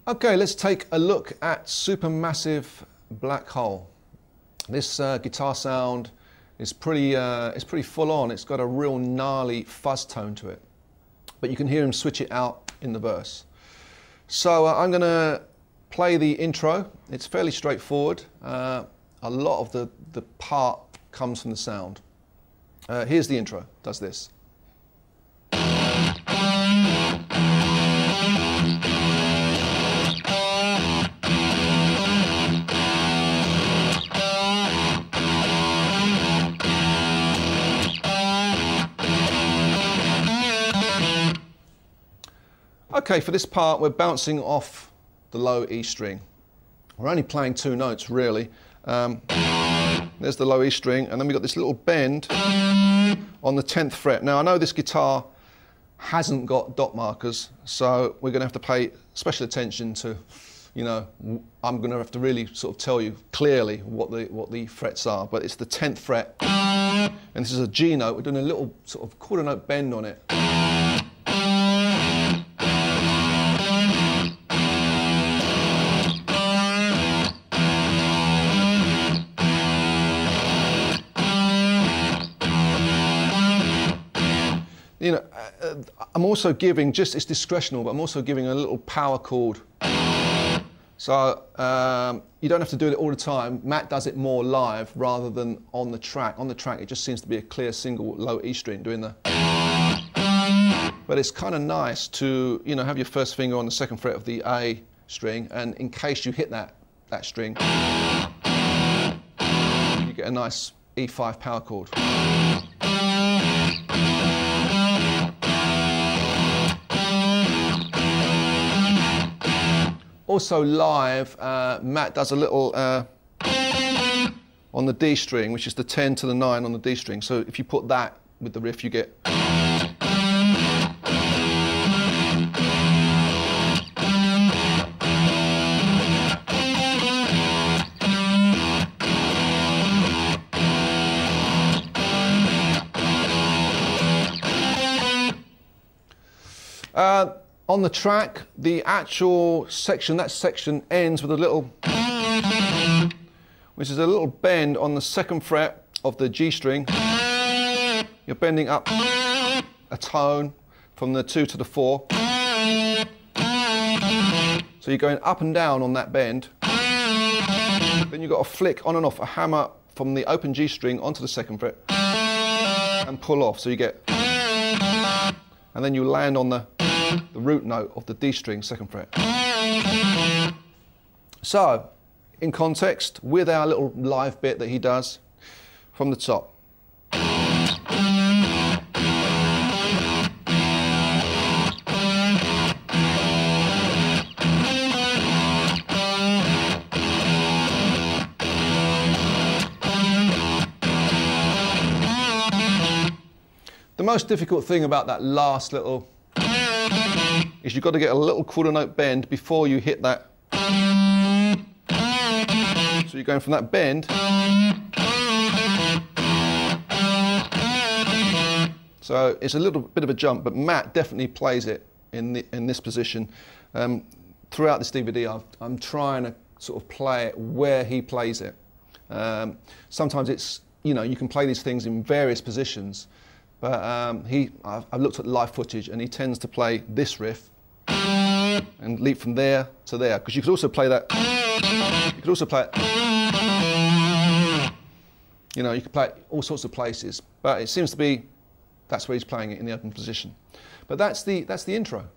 Okay, let's take a look at Supermassive Black Hole. This guitar sound is pretty full on. It's got a real gnarly fuzz tone to it, but you can hear him switch it out in the verse. So I'm going to play the intro. It's fairly straightforward. A lot of the part comes from the sound. Here's the intro. Does this. Okay, for this part we're bouncing off the low E string. We're only playing two notes really. There's the low E string, and then we've got this little bend on the 10th fret. Now I know this guitar hasn't got dot markers, so we're going to have to pay special attention to, you know, I'm going to have to really sort of tell you clearly what the frets are, but it's the 10th fret, and this is a G note. We're doing a little sort of quarter note bend on it. You know, I'm also giving, just it's discretional, but I'm also giving a little power chord. So you don't have to do it all the time. Matt does it more live rather than on the track. On the track, it just seems to be a clear single low E string doing the. But it's kind of nice to, you know, have your first finger on the 2nd fret of the A string, and in case you hit that string, you get a nice E5 power chord. Also live, Matt does a little on the D string, which is the 10 to the 9 on the D string. So if you put that with the riff, you get. On the track, the actual section, that section ends with a little, which is a little bend on the 2nd fret of the G string. You're bending up a tone from the 2 to the 4. So you're going up and down on that bend. Then you've got to flick on and off a hammer from the open G string onto the 2nd fret and pull off. So you get, and then you land on the root note of the D string 2nd fret. So, in context, with our little live bit that he does from the top. The most difficult thing about that last little is you've got to get a little quarter note bend before you hit that. So you're going from that bend. So it's a little bit of a jump, but Matt definitely plays it in this position. Throughout this DVD, I'm trying to sort of play it where he plays it. Sometimes it's, you know, you can play these things in various positions. But I've looked at live footage, and he tends to play this riff and leap from there to there. Because you could also play that. You could also play it. You know, you could play it all sorts of places. But it seems to be that's where he's playing it, in the open position. But that's the intro.